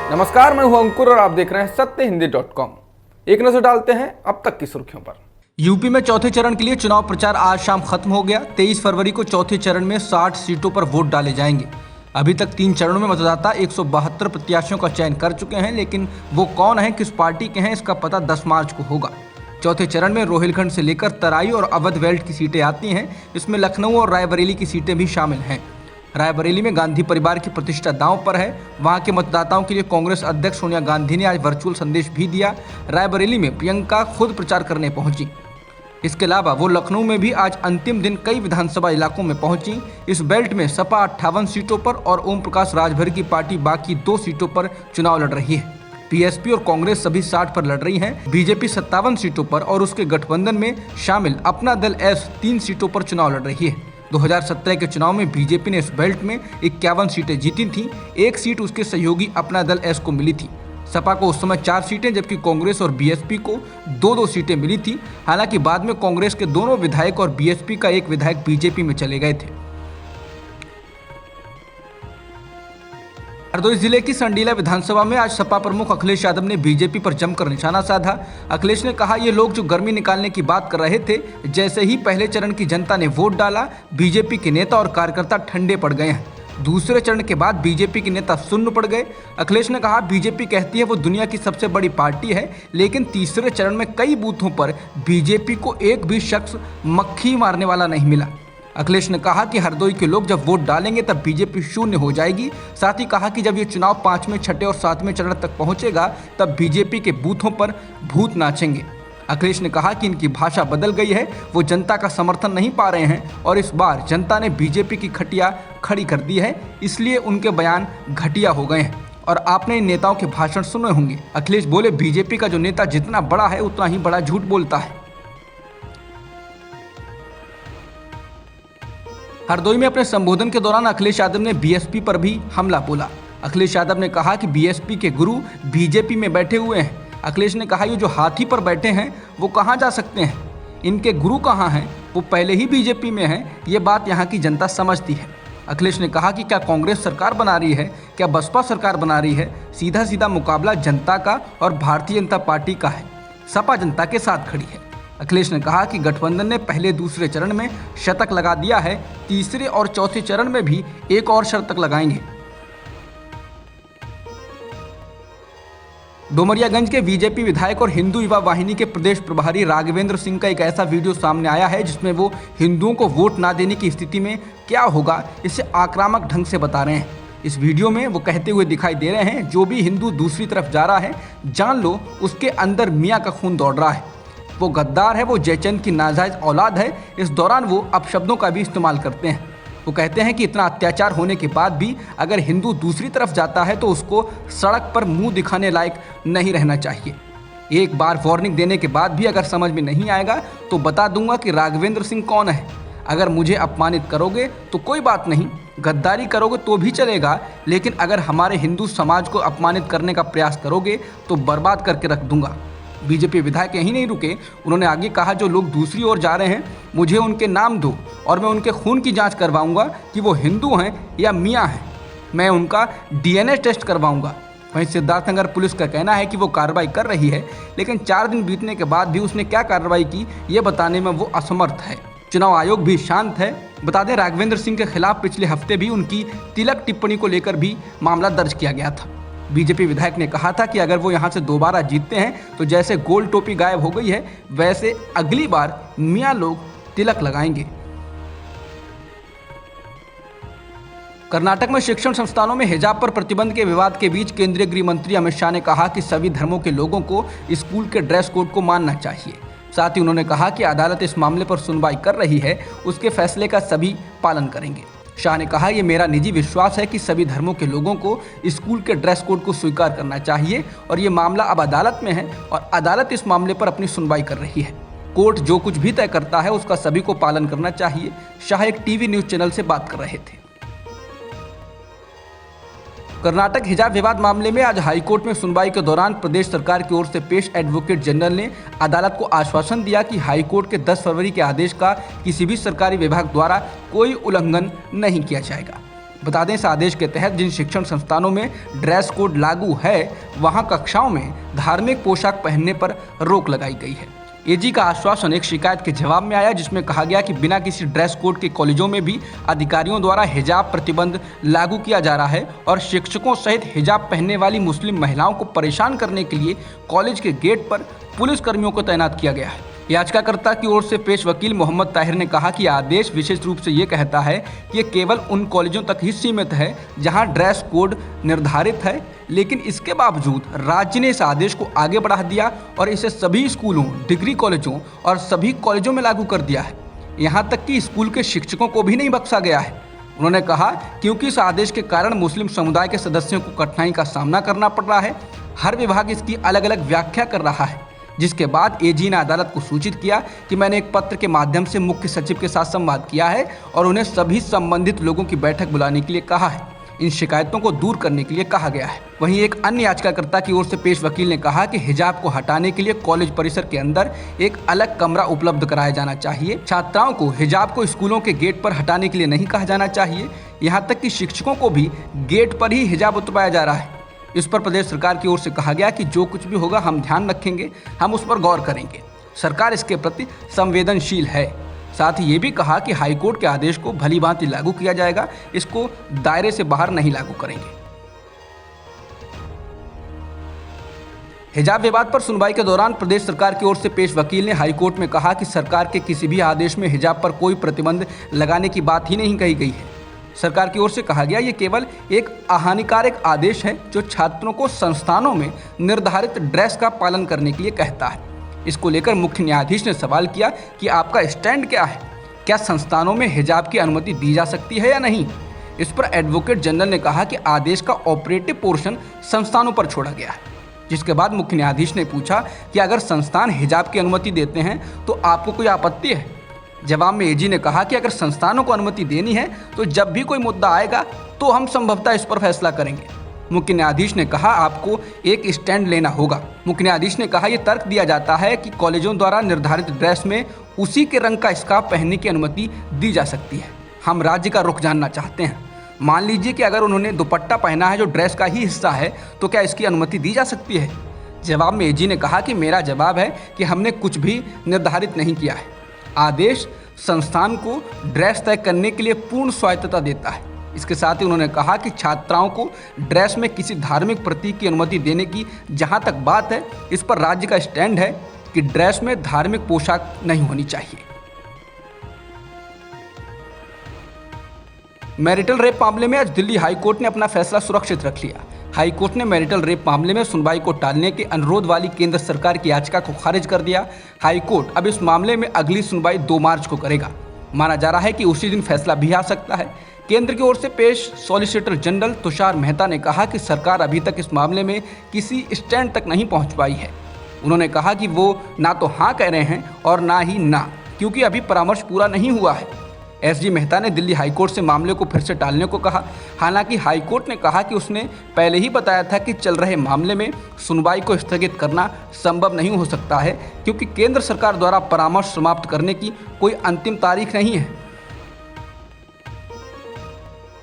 नमस्कार, मैं हूं अंकुर और आप देख रहे हैं सत्यहिंदी.com। एक नजर डालते हैं अब तक की सुर्खियों पर। यूपी में चौथे चरण के लिए चुनाव प्रचार आज शाम खत्म हो गया। 23 फरवरी को चौथे चरण में 60 सीटों पर वोट डाले जाएंगे। अभी तक 3 चरणों में मतदाता 172 प्रत्याशियों का चयन कर चुके हैं, लेकिन वो कौन है, किस पार्टी के हैं, इसका पता 10 मार्च को होगा। चौथे चरण में रोहिलखंड से लेकर तराई और अवध बेल्ट की सीटें आती हैं। इसमें लखनऊ और रायबरेली की सीटें भी शामिल हैं। रायबरेली में गांधी परिवार की प्रतिष्ठा दांव पर है। वहां के मतदाताओं के लिए कांग्रेस अध्यक्ष सोनिया गांधी ने आज वर्चुअल संदेश भी दिया। रायबरेली में प्रियंका खुद प्रचार करने पहुंची। इसके अलावा वो लखनऊ में भी आज अंतिम दिन कई विधानसभा इलाकों में पहुंची। इस बेल्ट में सपा 58 सीटों पर और ओम प्रकाश राजभर की पार्टी बाकी 2 सीटों पर चुनाव लड़ रही है। पीएसपी और कांग्रेस सभी 60 पर लड़ रही हैं। बीजेपी 57 सीटों पर और उसके गठबंधन में शामिल अपना दल एस 3 सीटों पर चुनाव लड़ रही है। 2017 के चुनाव में बीजेपी ने इस बेल्ट में 51 सीटें जीती थीं। 1 सीट उसके सहयोगी अपना दल एस को मिली थी। सपा को उस समय 4 सीटें, जबकि कांग्रेस और बीएसपी को 2-2 सीटें मिली थी। हालांकि बाद में कांग्रेस के दोनों विधायक और बीएसपी का एक विधायक बीजेपी में चले गए थे। हरदोई जिले की संडीला विधानसभा में आज सपा प्रमुख अखिलेश यादव ने बीजेपी पर जमकर निशाना साधा। अखिलेश ने कहा, ये लोग जो गर्मी निकालने की बात कर रहे थे, जैसे ही पहले चरण की जनता ने वोट डाला, बीजेपी के नेता और कार्यकर्ता ठंडे पड़ गए हैं। दूसरे चरण के बाद बीजेपी के नेता सुन्न पड़ गए। अखिलेश ने कहा, बीजेपी कहती है वो दुनिया की सबसे बड़ी पार्टी है, लेकिन तीसरे चरण में कई बूथों पर बीजेपी को एक भी शख्स मक्खी मारने वाला नहीं मिला। अखिलेश ने कहा कि हरदोई के लोग जब वोट डालेंगे तब बीजेपी शून्य हो जाएगी। साथ ही कहा कि जब ये चुनाव 5वें, 6ठे और 7वें चरण तक पहुंचेगा तब बीजेपी के बूथों पर भूत नाचेंगे। अखिलेश ने कहा कि इनकी भाषा बदल गई है, वो जनता का समर्थन नहीं पा रहे हैं और इस बार जनता ने बीजेपी की खटिया खड़ी कर दी है, इसलिए उनके बयान घटिया हो गए हैं और आपने इन नेताओं के भाषण सुने होंगे। अखिलेश बोले, बीजेपी का जो नेता जितना बड़ा है उतना ही बड़ा झूठ बोलता है। हरदोई में अपने संबोधन के दौरान अखिलेश यादव ने बीएसपी पर भी हमला बोला। अखिलेश यादव ने कहा कि बीएसपी के गुरु बीजेपी में बैठे हुए हैं। अखिलेश ने कहा, ये जो हाथी पर बैठे हैं वो कहाँ जा सकते हैं, इनके गुरु कहाँ हैं, वो पहले ही बीजेपी में हैं। ये बात यहाँ की जनता समझती है। अखिलेश ने कहा कि क्या कांग्रेस सरकार बना रही है, क्या बसपा सरकार बना रही है, सीधा सीधा मुकाबला जनता का और भारतीय जनता पार्टी का है। सपा जनता के साथ खड़ी है। अखिलेश ने कहा कि गठबंधन ने पहले दूसरे चरण में शतक लगा दिया है, तीसरे और चौथे चरण में भी एक और शतक लगाएंगे। डोमरियागंज के बीजेपी विधायक और हिंदू युवा वाहिनी के प्रदेश प्रभारी राघवेंद्र सिंह का एक ऐसा वीडियो सामने आया है जिसमें वो हिंदुओं को वोट ना देने की स्थिति में क्या होगा, इसे आक्रामक ढंग से बता रहे हैं। इस वीडियो में वो कहते हुए दिखाई दे रहे हैं, जो भी हिंदू दूसरी तरफ जा रहा है, जान लो उसके अंदर मियाँ का खून दौड़ रहा है। वो गद्दार है, वो जयचंद की नाजायज औलाद है। इस दौरान वो अपशब्दों का भी इस्तेमाल करते हैं। वो कहते हैं कि इतना अत्याचार होने के बाद भी अगर हिंदू दूसरी तरफ जाता है तो उसको सड़क पर मुंह दिखाने लायक नहीं रहना चाहिए। एक बार वार्निंग देने के बाद भी अगर समझ में नहीं आएगा तो बता दूंगा कि राघवेंद्र सिंह कौन है। अगर मुझे अपमानित करोगे तो कोई बात नहीं, गद्दारी करोगे तो भी चलेगा, लेकिन अगर हमारे हिंदू समाज को अपमानित करने का प्रयास करोगे तो बर्बाद करके रख दूंगा। बीजेपी विधायक यहीं नहीं रुके, उन्होंने आगे कहा, जो लोग दूसरी ओर जा रहे हैं मुझे उनके नाम दो और मैं उनके खून की जांच करवाऊंगा कि वो हिंदू हैं या मियाँ हैं। मैं उनका डीएनए टेस्ट करवाऊंगा। वहीं सिद्धार्थनगर पुलिस का कहना है कि वो कार्रवाई कर रही है, लेकिन 4 दिन बीतने के बाद भी उसने क्या कार्रवाई की ये बताने में वो असमर्थ है। चुनाव आयोग भी शांत है। बता दें, राघवेंद्र सिंह के खिलाफ पिछले हफ्ते भी उनकी तिलक टिप्पणी को लेकर भी मामला दर्ज किया गया था। बीजेपी विधायक ने कहा था कि अगर वो यहां से दोबारा जीतते हैं तो जैसे गोल टोपी गायब हो गई है, वैसे अगली बार मियां लोग तिलक लगाएंगे। कर्नाटक में शिक्षण संस्थानों में हिजाब पर प्रतिबंध के विवाद के बीच केंद्रीय गृह मंत्री अमित शाह ने कहा कि सभी धर्मों के लोगों को स्कूल के ड्रेस कोड को मानना चाहिए। साथ ही उन्होंने कहा कि अदालत इस मामले पर सुनवाई कर रही है, उसके फैसले का सभी पालन करेंगे। शाह ने कहा, ये मेरा निजी विश्वास है कि सभी धर्मों के लोगों को स्कूल के ड्रेस कोड को स्वीकार करना चाहिए और ये मामला अब अदालत में है और अदालत इस मामले पर अपनी सुनवाई कर रही है। कोर्ट जो कुछ भी तय करता है उसका सभी को पालन करना चाहिए। शाह एक टीवी न्यूज चैनल से बात कर रहे थे। कर्नाटक हिजाब विवाद मामले में आज हाईकोर्ट में सुनवाई के दौरान प्रदेश सरकार की ओर से पेश एडवोकेट जनरल ने अदालत को आश्वासन दिया कि हाईकोर्ट के 10 फरवरी के आदेश का किसी भी सरकारी विभाग द्वारा कोई उल्लंघन नहीं किया जाएगा। बता दें, इस आदेश के तहत जिन शिक्षण संस्थानों में ड्रेस कोड लागू है वहां कक्षाओं में धार्मिक पोशाक पहनने पर रोक लगाई गई है। एजी का आश्वासन एक शिकायत के जवाब में आया, जिसमें कहा गया कि बिना किसी ड्रेस कोड के कॉलेजों में भी अधिकारियों द्वारा हिजाब प्रतिबंध लागू किया जा रहा है और शिक्षकों सहित हिजाब पहनने वाली मुस्लिम महिलाओं को परेशान करने के लिए कॉलेज के गेट पर पुलिस कर्मियों को तैनात किया गया है। याचिकाकर्ता की ओर से पेश वकील मोहम्मद ताहिर ने कहा कि आदेश विशेष रूप से ये कहता है कि ये केवल उन कॉलेजों तक ही सीमित है जहां ड्रेस कोड निर्धारित है, लेकिन इसके बावजूद राज्य ने इस आदेश को आगे बढ़ा दिया और इसे सभी स्कूलों, डिग्री कॉलेजों और सभी कॉलेजों में लागू कर दिया है। यहाँ तक कि स्कूल के शिक्षकों को भी नहीं बख्शा गया है। उन्होंने कहा क्योंकि इस आदेश के कारण मुस्लिम समुदाय के सदस्यों को कठिनाई का सामना करना पड़ रहा है, हर विभाग इसकी अलग अलग व्याख्या कर रहा है। जिसके बाद एजी ने अदालत को सूचित किया कि मैंने एक पत्र के माध्यम से मुख्य सचिव के साथ संवाद किया है और उन्हें सभी संबंधित लोगों की बैठक बुलाने के लिए कहा है। इन शिकायतों को दूर करने के लिए कहा गया है। वहीं एक अन्य याचिकाकर्ता की ओर से पेश वकील ने कहा कि हिजाब को हटाने के लिए कॉलेज परिसर के अंदर एक अलग कमरा उपलब्ध कराया जाना चाहिए। छात्राओं को हिजाब को स्कूलों के गेट पर हटाने के लिए नहीं कहा जाना चाहिए। यहाँ तक कि शिक्षकों को भी गेट पर ही हिजाब उतरवाया जा रहा है। इस पर प्रदेश सरकार की ओर से कहा गया कि जो कुछ भी होगा हम ध्यान रखेंगे, हम उस पर गौर करेंगे। सरकार इसके प्रति संवेदनशील है। साथ ही ये भी कहा कि हाईकोर्ट के आदेश को भली भांति लागू किया जाएगा, इसको दायरे से बाहर नहीं लागू करेंगे। हिजाब विवाद पर सुनवाई के दौरान प्रदेश सरकार की ओर से पेश वकील ने हाईकोर्ट में कहा कि सरकार के किसी भी आदेश में हिजाब पर कोई प्रतिबंध लगाने की बात ही नहीं कही गई है। सरकार की ओर से कहा गया ये केवल एक हानिकारक आदेश है जो छात्रों को संस्थानों में निर्धारित ड्रेस का पालन करने के लिए कहता है। इसको लेकर मुख्य न्यायाधीश ने सवाल किया कि आपका स्टैंड क्या है, क्या संस्थानों में हिजाब की अनुमति दी जा सकती है या नहीं। इस पर एडवोकेट जनरल ने कहा कि आदेश का ऑपरेटिव पोर्शन संस्थानों पर छोड़ा गया है। जिसके बाद मुख्य न्यायाधीश ने पूछा कि अगर संस्थान हिजाब की अनुमति देते हैं तो आपको कोई आपत्ति है। जवाब में एजी ने कहा कि अगर संस्थानों को अनुमति देनी है तो जब भी कोई मुद्दा आएगा तो हम संभवतः इस पर फैसला करेंगे। मुख्य न्यायाधीश ने कहा आपको एक स्टैंड लेना होगा। मुख्य न्यायाधीश ने कहा यह तर्क दिया जाता है कि कॉलेजों द्वारा निर्धारित ड्रेस में उसी के रंग का स्कार्फ पहनने की अनुमति दी जा सकती है। हम राज्य का रुख जानना चाहते हैं। मान लीजिए कि अगर उन्होंने दुपट्टा पहना है जो ड्रेस का ही हिस्सा है तो क्या इसकी अनुमति दी जा सकती है। जवाब में एजी ने कहा कि मेरा जवाब है कि हमने कुछ भी निर्धारित नहीं किया है। आदेश संस्थान को ड्रेस तय करने के लिए पूर्ण स्वायत्तता देता है। इसके साथ ही उन्होंने कहा कि छात्राओं को ड्रेस में किसी धार्मिक प्रतीक की अनुमति देने की जहां तक बात है, इस पर राज्य का स्टैंड है कि ड्रेस में धार्मिक पोशाक नहीं होनी चाहिए। मैरिटल रेप मामले में आज दिल्ली हाईकोर्ट ने अपना फैसला सुरक्षित रख लिया। हाईकोर्ट ने मैरिटल रेप मामले में सुनवाई को टालने के अनुरोध वाली केंद्र सरकार की याचिका को खारिज कर दिया। हाईकोर्ट अब इस मामले में अगली सुनवाई 2 मार्च को करेगा। माना जा रहा है कि उसी दिन फैसला भी आ सकता है। केंद्र की ओर से पेश सॉलिसिटर जनरल तुषार मेहता ने कहा कि सरकार अभी तक इस मामले में किसी स्टैंड तक नहीं पहुंच पाई है। उन्होंने कहा कि वो ना तो हाँ कह रहे हैं और ना ही ना, क्योंकि अभी परामर्श पूरा नहीं हुआ है। एसजी मेहता ने दिल्ली हाईकोर्ट से मामले को फिर से टालने को कहा। हालांकि हाईकोर्ट ने कहा कि उसने पहले ही बताया था कि चल रहे मामले में सुनवाई को स्थगित करना संभव नहीं हो सकता है, क्योंकि केंद्र सरकार द्वारा परामर्श समाप्त करने की कोई अंतिम तारीख नहीं है।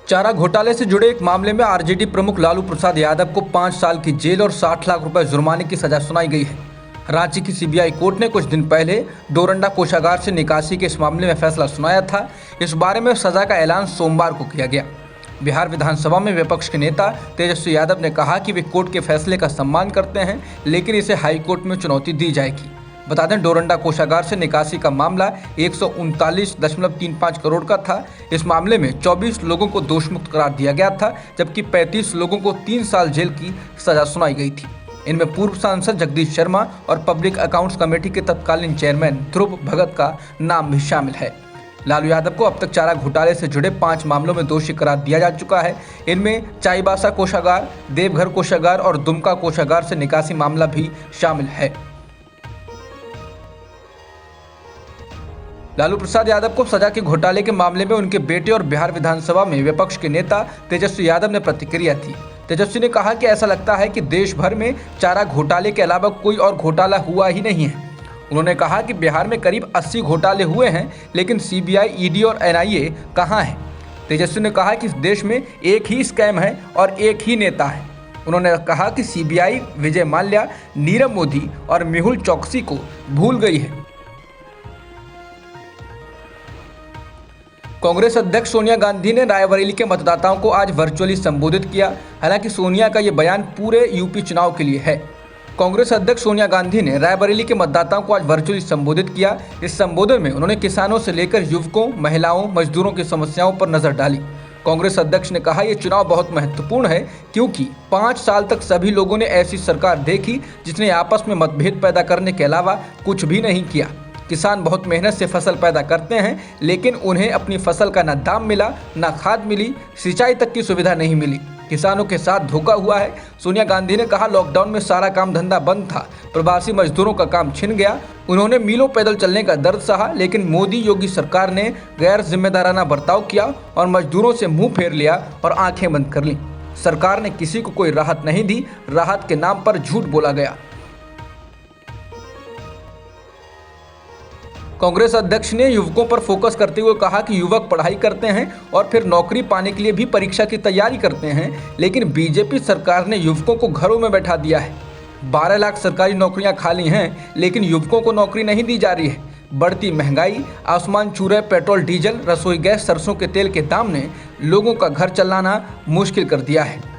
चारा घोटाले से जुड़े एक मामले में आरजेडी प्रमुख लालू प्रसाद यादव को 5 साल की जेल और 60 लाख रुपए जुर्माने की सजा सुनाई गई है। रांची की सीबीआई कोर्ट ने कुछ दिन पहले डोरंडा कोषागार से निकासी के इस मामले में फैसला सुनाया था। इस बारे में सजा का ऐलान सोमवार को किया गया। बिहार विधानसभा में विपक्ष के नेता तेजस्वी यादव ने कहा कि वे कोर्ट के फैसले का सम्मान करते हैं, लेकिन इसे हाईकोर्ट में चुनौती दी जाएगी। बता दें, डोरंडा कोषागार से निकासी का मामला 139.35 करोड़ का था। इस मामले में 24 लोगों को दोषमुक्त करार दिया गया था, जबकि 35 लोगों को 3 साल जेल की सजा सुनाई गई थी। इनमें पूर्व सांसद जगदीश शर्मा और पब्लिक अकाउंट्स कमेटी के तत्कालीन चेयरमैन ध्रुव भगत का नाम भी शामिल है। लालू यादव को अब तक चारा घोटाले से जुड़े 5 मामलों में दोषी करार दिया जा चुका है। इनमें चाईबासा कोषागार, देवघर कोषागार और दुमका कोषागार से निकासी मामला भी शामिल है। लालू प्रसाद यादव को सजा के घोटाले के मामले में उनके बेटे और बिहार विधानसभा में विपक्ष के नेता तेजस्वी यादव ने प्रतिक्रिया दी। तेजस्वी ने कहा कि ऐसा लगता है कि देश भर में चारा घोटाले के अलावा कोई और घोटाला हुआ ही नहीं है। उन्होंने कहा कि बिहार में करीब 80 घोटाले हुए हैं, लेकिन सीबीआई, ईडी और एनआईए कहाँ है। तेजस्वी ने कहा कि इस देश में एक ही स्कैम है और एक ही नेता है। उन्होंने कहा कि सीबीआई विजय माल्या, नीरव मोदी और मेहुल चोकसी को भूल गई है। कांग्रेस अध्यक्ष सोनिया गांधी ने रायबरेली के मतदाताओं को आज वर्चुअली संबोधित किया। हालांकि सोनिया का ये बयान पूरे यूपी चुनाव के लिए है। कांग्रेस अध्यक्ष सोनिया गांधी ने रायबरेली के मतदाताओं को आज वर्चुअली संबोधित किया। इस संबोधन में उन्होंने किसानों से लेकर युवकों, महिलाओं, मजदूरों की समस्याओं पर नजर डाली। कांग्रेस अध्यक्ष ने कहा ये चुनाव बहुत महत्वपूर्ण है क्योंकि 5 साल तक सभी लोगों ने ऐसी सरकार देखी जिसने आपस में मतभेद पैदा करने के अलावा कुछ भी नहीं किया। किसान बहुत मेहनत से फसल पैदा करते हैं, लेकिन उन्हें अपनी फसल का न दाम मिला, न खाद मिली, सिंचाई तक की सुविधा नहीं मिली। किसानों के साथ धोखा हुआ है। सोनिया गांधी ने कहा लॉकडाउन में सारा काम धंधा बंद था, प्रवासी मजदूरों का काम छिन गया। उन्होंने मीलों पैदल चलने का दर्द सहा, लेकिन मोदी योगी सरकार ने गैर जिम्मेदाराना बर्ताव किया और मजदूरों से मुंह फेर लिया और आंखें बंद कर लीं। सरकार ने किसी को कोई राहत नहीं दी, राहत के नाम पर झूठ बोला गया। कांग्रेस अध्यक्ष ने युवकों पर फोकस करते हुए कहा कि युवक पढ़ाई करते हैं और फिर नौकरी पाने के लिए भी परीक्षा की तैयारी करते हैं, लेकिन बीजेपी सरकार ने युवकों को घरों में बैठा दिया है। 12 लाख सरकारी नौकरियां खाली हैं, लेकिन युवकों को नौकरी नहीं दी जा रही है। बढ़ती महंगाई, आसमान छू रहे पेट्रोल, डीजल, रसोई गैस, सरसों के तेल के दाम ने लोगों का घर चलाना मुश्किल कर दिया है।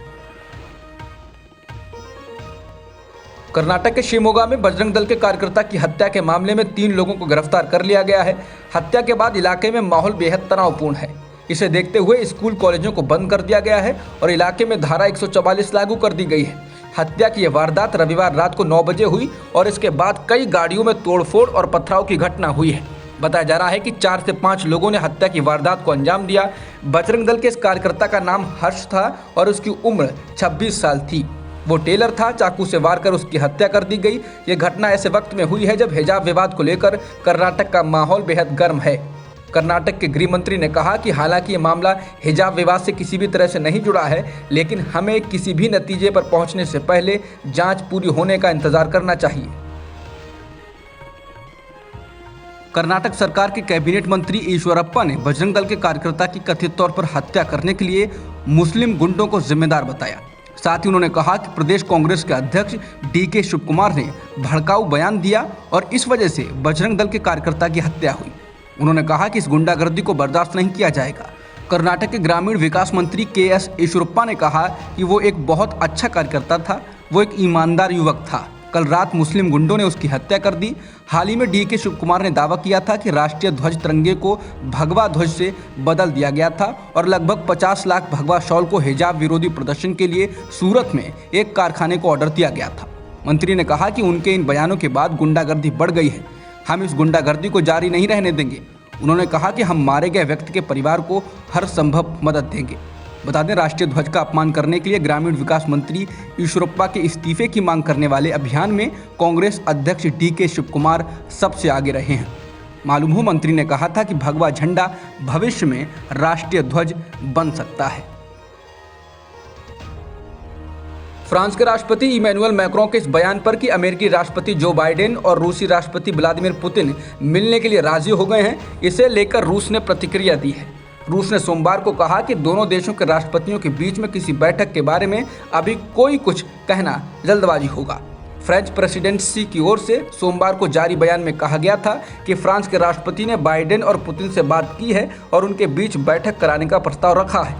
कर्नाटक के शिमोगा में बजरंग दल के कार्यकर्ता की हत्या के मामले में 3 लोगों को गिरफ्तार कर लिया गया है। हत्या के बाद इलाके में माहौल बेहद तनावपूर्ण है। इसे देखते हुए स्कूल कॉलेजों को बंद कर दिया गया है और इलाके में धारा 144 लागू कर दी गई है। हत्या की यह वारदात रविवार रात को 9 बजे हुई और इसके बाद कई गाड़ियों में तोड़फोड़ और पथराव की घटना हुई है। बताया जा रहा है कि 4 से 5 लोगों ने हत्या की वारदात को अंजाम दिया। बजरंग दल के इस कार्यकर्ता का नाम हर्ष था और उसकी उम्र 26 साल थी। वो टेलर था। चाकू से वार कर उसकी हत्या कर दी गई। ये घटना ऐसे वक्त में हुई है जब हिजाब विवाद को लेकर कर्नाटक का माहौल बेहद गर्म है। कर्नाटक के गृह मंत्री ने कहा कि हालांकि ये मामला हिजाब विवाद से किसी भी तरह से नहीं जुड़ा है, लेकिन हमें किसी भी नतीजे पर पहुंचने से पहले जांच पूरी होने का इंतजार करना चाहिए। कर्नाटक सरकार के कैबिनेट मंत्री ईश्वरप्पा ने बजरंग दल के कार्यकर्ता की कथित तौर पर हत्या करने के लिए मुस्लिम गुंडों को जिम्मेदार बताया। साथ ही उन्होंने कहा कि प्रदेश कांग्रेस के अध्यक्ष DK शिवकुमार ने भड़काऊ बयान दिया और इस वजह से बजरंग दल के कार्यकर्ता की हत्या हुई। उन्होंने कहा कि इस गुंडागर्दी को बर्दाश्त नहीं किया जाएगा। कर्नाटक के ग्रामीण विकास मंत्री KS ईश्वरप्पा ने कहा कि वो एक बहुत अच्छा कार्यकर्ता था, वो एक ईमानदार युवक था। कल रात मुस्लिम गुंडों ने उसकी हत्या कर दी। हाल ही में DK शिवकुमार ने दावा किया था कि राष्ट्रीय ध्वज तिरंगे को भगवा ध्वज से बदल दिया गया था और लगभग 50 लाख भगवा शॉल को हिजाब विरोधी प्रदर्शन के लिए सूरत में एक कारखाने को ऑर्डर दिया गया था। मंत्री ने कहा कि उनके इन बयानों के बाद गुंडागर्दी बढ़ गई है। हम इस गुंडागर्दी को जारी नहीं रहने देंगे। उन्होंने कहा कि हम मारे गए व्यक्ति के परिवार को हर संभव मदद देंगे। बता दें, राष्ट्रीय ध्वज का अपमान करने के लिए ग्रामीण विकास मंत्री ईश्वरप्पा के इस्तीफे की मांग करने वाले अभियान में कांग्रेस अध्यक्ष DK शिवकुमार सबसे आगे रहे हैं। मालूम हो, मंत्री ने कहा था कि भगवा झंडा भविष्य में राष्ट्रीय ध्वज बन सकता है। फ्रांस के राष्ट्रपति इमैनुअल मैक्रों के इस बयान पर कि अमेरिकी राष्ट्रपति जो बाइडेन और रूसी राष्ट्रपति व्लादिमीर पुतिन मिलने के लिए राजी हो गए हैं, इसे लेकर रूस ने प्रतिक्रिया दी है। रूस ने सोमवार को कहा कि दोनों देशों के राष्ट्रपतियों के बीच में किसी बैठक के बारे में अभी कोई कुछ कहना जल्दबाजी होगा। फ्रेंच प्रेसिडेंसी की ओर से सोमवार को जारी बयान में कहा गया था कि फ्रांस के राष्ट्रपति ने बाइडेन और पुतिन से बात की है और उनके बीच बैठक कराने का प्रस्ताव रखा है।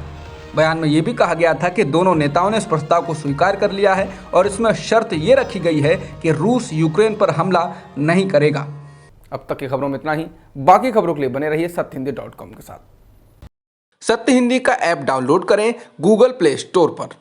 बयान में ये भी कहा गया था कि दोनों नेताओं ने इस प्रस्ताव को स्वीकार कर लिया है और इसमें शर्त ये रखी गई है कि रूस यूक्रेन पर हमला नहीं करेगा। अब तक की खबरों में इतना ही। बाकी खबरों के लिए बने रहिए सत्यहिंदी.com के साथ। सत्य हिंदी का ऐप डाउनलोड करें गूगल प्ले स्टोर पर।